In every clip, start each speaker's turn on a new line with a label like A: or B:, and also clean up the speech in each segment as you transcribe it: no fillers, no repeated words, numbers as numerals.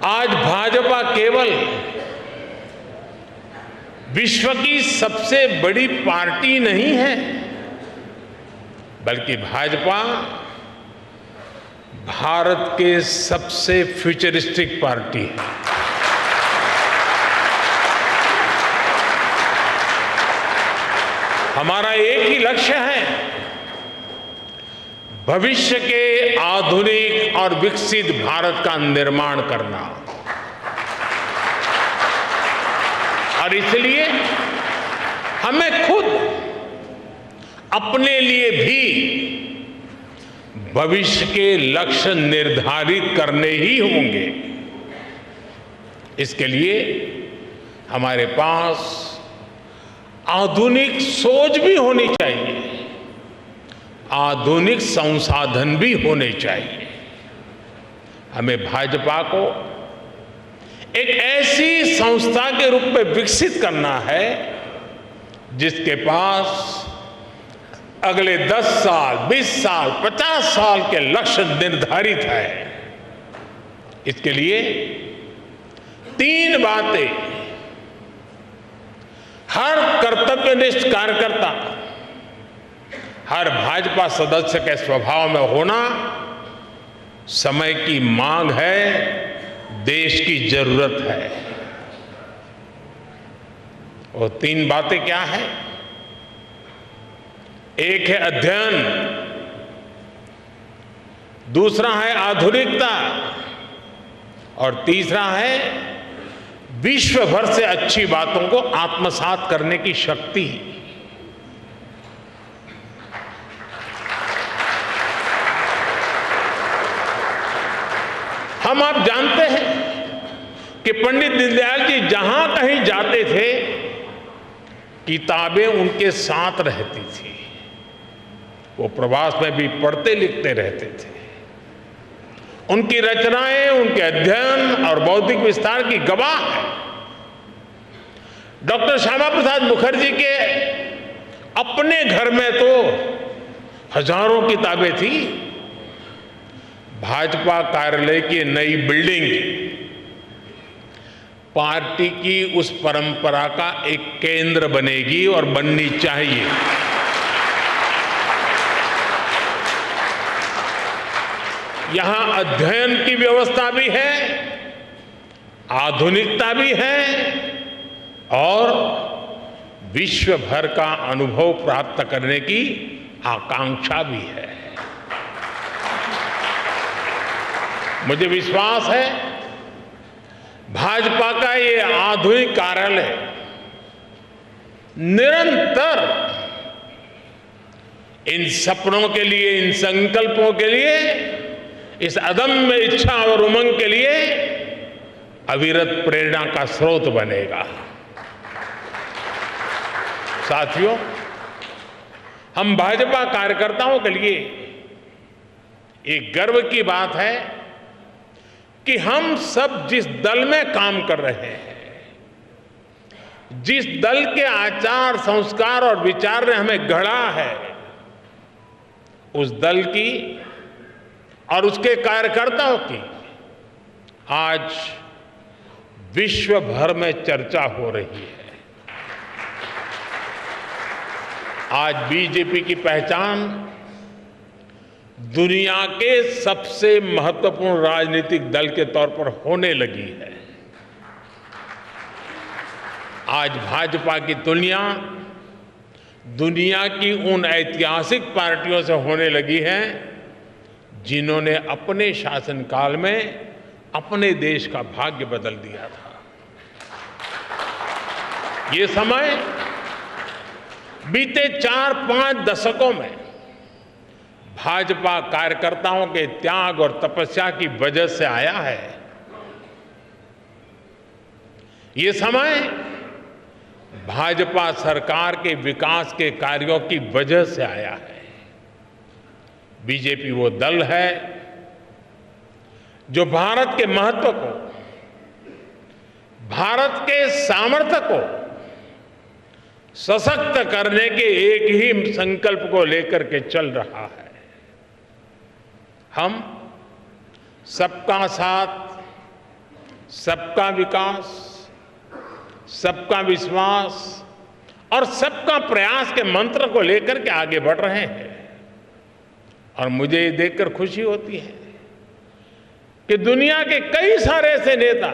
A: आज भाजपा केवल विश्व की सबसे बड़ी पार्टी नहीं है, बल्कि भाजपा भारत के सबसे फ्यूचरिस्टिक पार्टी है। हमारा एक ही लक्ष्य है, भविष्य के आधुनिक और विकसित भारत का निर्माण करना। और इसलिए हमें खुद अपने लिए भी भविष्य के लक्ष्य निर्धारित करने ही होंगे। इसके लिए हमारे पास आधुनिक सोच भी होनी चाहिए, आधुनिक संसाधन भी होने चाहिए। हमें भाजपा को एक ऐसी संस्था के रूप में विकसित करना है जिसके पास अगले 10 साल, 20 साल, 50 साल के लक्ष्य निर्धारित है। इसके लिए 3 बातें हर कर्तव्यनिष्ठ कार्यकर्ता, हर भाजपा सदस्य के स्वभाव में होना समय की मांग है, देश की जरूरत है। वो 3 बातें क्या है? एक है अध्ययन, दूसरा है आधुनिकता और तीसरा है विश्व भर से अच्छी बातों को आत्मसात करने की शक्ति। हम आप जानते हैं कि पंडित दीनदयाल जी जहां कहीं जाते थे, किताबें उनके साथ रहती थी। वो प्रवास में भी पढ़ते लिखते रहते थे। उनकी रचनाएं, उनके अध्ययन और बौद्धिक विस्तार की गवाह है। डॉक्टर श्यामा प्रसाद मुखर्जी के अपने घर में तो हजारों किताबें थी। भाजपा कार्यालय की नई बिल्डिंग पार्टी की उस परंपरा का एक केंद्र बनेगी और बननी चाहिए। यहां अध्ययन की व्यवस्था भी है, आधुनिकता भी है और विश्व भर का अनुभव प्राप्त करने की आकांक्षा भी है। मुझे विश्वास है भाजपा का ये आधुनिक कार्यालय निरंतर इन सपनों के लिए, इन संकल्पों के लिए, इस अदम्य इच्छा और उमंग के लिए अविरत प्रेरणा का स्रोत बनेगा। साथियों, हम भाजपा कार्यकर्ताओं के लिए एक गर्व की बात है कि हम सब जिस दल में काम कर रहे हैं, जिस दल के आचार, संस्कार और विचार ने हमें गढ़ा है, उस दल की और उसके कार्यकर्ताओं की आज विश्व भर में चर्चा हो रही है। आज बीजेपी की पहचान दुनिया के सबसे महत्वपूर्ण राजनीतिक दल के तौर पर होने लगी है। आज भाजपा की तुलना दुनिया की उन ऐतिहासिक पार्टियों से होने लगी है जिन्होंने अपने शासनकाल में अपने देश का भाग्य बदल दिया था। ये समय बीते 4-5 दशकों में भाजपा कार्यकर्ताओं के त्याग और तपस्या की वजह से आया है। ये समय भाजपा सरकार के विकास के कार्यों की वजह से आया है। बीजेपी वो दल है जो भारत के महत्व को, भारत के सामर्थ्य को सशक्त करने के एक ही संकल्प को लेकर के चल रहा है। हम सबका साथ, सबका विकास, सबका विश्वास और सबका प्रयास के मंत्र को लेकर के आगे बढ़ रहे हैं। और मुझे ये देखकर खुशी होती है कि दुनिया के कई सारे ऐसे नेता,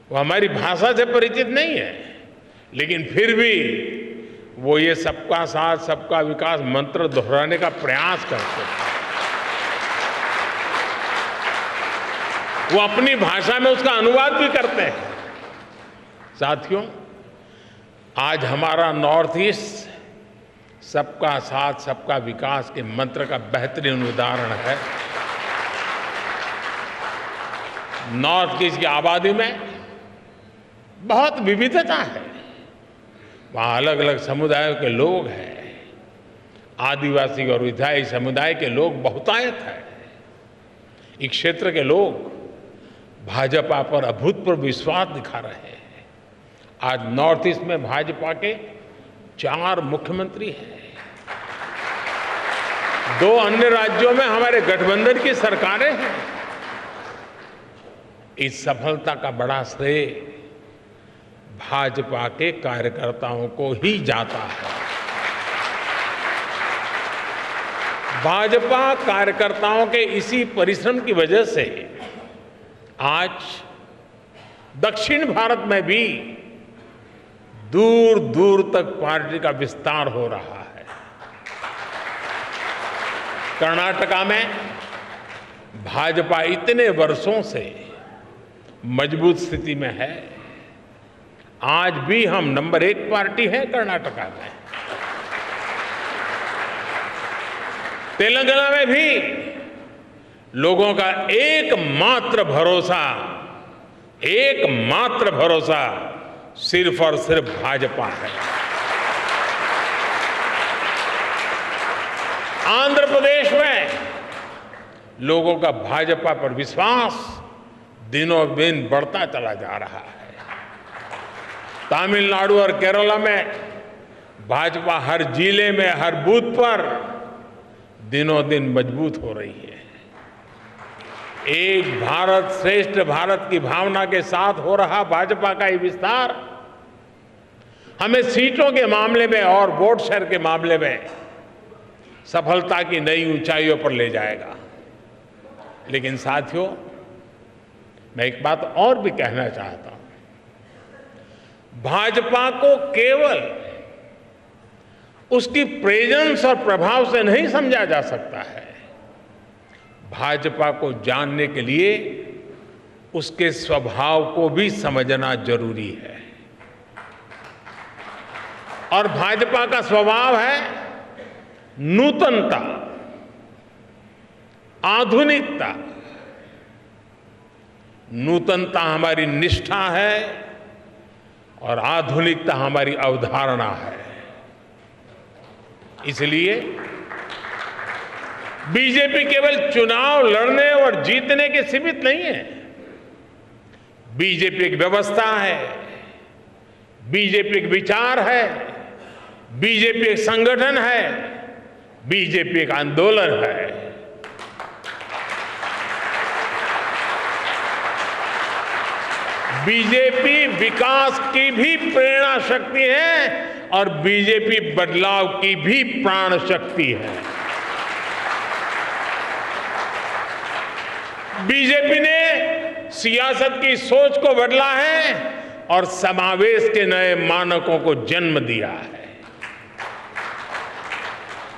A: वो हमारी भाषा से परिचित नहीं है, लेकिन फिर भी वो ये सबका साथ सबका विकास मंत्र दोहराने का प्रयास करते हैं। वो अपनी भाषा में उसका अनुवाद भी करते हैं। साथियों, आज हमारा नॉर्थ ईस्ट सबका साथ सबका विकास के मंत्र का बेहतरीन उदाहरण है। नॉर्थ ईस्ट की आबादी में बहुत विविधता है। वहाँ अलग अलग समुदायों के लोग हैं। आदिवासी और विधायी समुदाय के लोग बहुतायत हैं। इस क्षेत्र के लोग भाजपा पर अभूतपूर्व विश्वास दिखा रहे हैं। आज नॉर्थ ईस्ट में भाजपा के 4 मुख्यमंत्री हैं। 2 अन्य राज्यों में हमारे गठबंधन की सरकारें हैं। इस सफलता का बड़ा श्रेय भाजपा के कार्यकर्ताओं को ही जाता है। भाजपा कार्यकर्ताओं के इसी परिश्रम की वजह से आज दक्षिण भारत में भी दूर दूर तक पार्टी का विस्तार हो रहा है। कर्नाटका में भाजपा इतने वर्षों से मजबूत स्थिति में है। आज भी हम नंबर 1 पार्टी है कर्नाटका में। तेलंगाना में भी लोगों का एकमात्र भरोसा सिर्फ और सिर्फ भाजपा है। आंध्र प्रदेश में लोगों का भाजपा पर विश्वास दिनों दिन बढ़ता चला जा रहा है। तमिलनाडु और केरला में भाजपा हर जिले में, हर बूथ पर दिनों दिन मजबूत हो रही है। एक भारत श्रेष्ठ भारत की भावना के साथ हो रहा भाजपा का ये विस्तार हमें सीटों के मामले में और वोट शेयर के मामले में सफलता की नई ऊंचाइयों पर ले जाएगा। लेकिन साथियों, मैं एक बात और भी कहना चाहता हूं। भाजपा को केवल उसकी प्रेजेंस और प्रभाव से नहीं समझा जा सकता है। भाजपा को जानने के लिए उसके स्वभाव को भी समझना जरूरी है। और भाजपा का स्वभाव है नूतनता, आधुनिकता। नूतनता हमारी निष्ठा है और आधुनिकता हमारी अवधारणा है। इसलिए बीजेपी केवल चुनाव लड़ने और जीतने के सीमित नहीं है। बीजेपी एक व्यवस्था है, बीजेपी एक विचार है, बीजेपी एक संगठन है, बीजेपी एक आंदोलन है। बीजेपी विकास की भी प्रेरणा शक्ति है और बीजेपी बदलाव की भी प्राण शक्ति है। बीजेपी ने सियासत की सोच को बदला है और समावेश के नए मानकों को जन्म दिया है।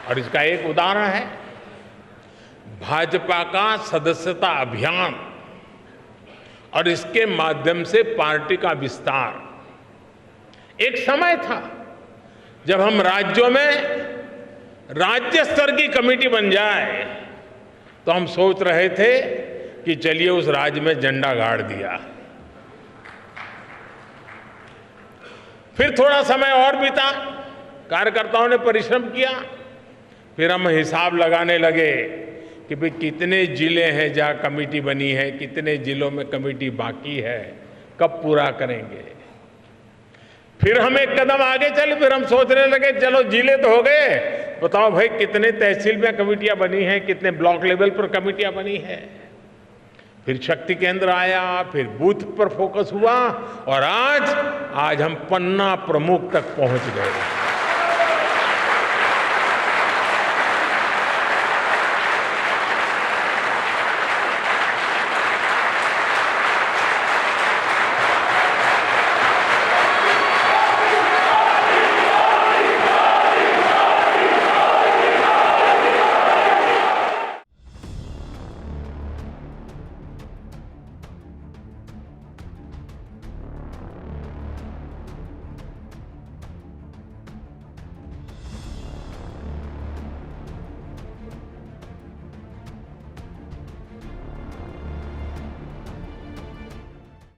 A: और इसका एक उदाहरण है भाजपा का सदस्यता अभियान और इसके माध्यम से पार्टी का विस्तार। एक समय था जब हम राज्यों में राज्य स्तर की कमेटी बन जाए तो हम सोच रहे थे कि चलिए उस राज्य में झंडा गाड़ दिया। फिर थोड़ा समय और बीता, कार्यकर्ताओं ने परिश्रम किया, फिर हम हिसाब लगाने लगे कि भाई कितने जिले हैं जहाँ कमेटी बनी है, कितने जिलों में कमेटी बाकी है, कब पूरा करेंगे। फिर हम एक कदम आगे चले, फिर हम सोचने लगे चलो जिले तो हो गए, बताओ भाई कितने तहसील में कमेटियां बनी हैं, कितने ब्लॉक लेवल पर कमेटियां बनी हैं। फिर शक्ति केंद्र आया, फिर बूथ पर फोकस हुआ और आज हम पन्ना प्रमुख तक पहुंच गए।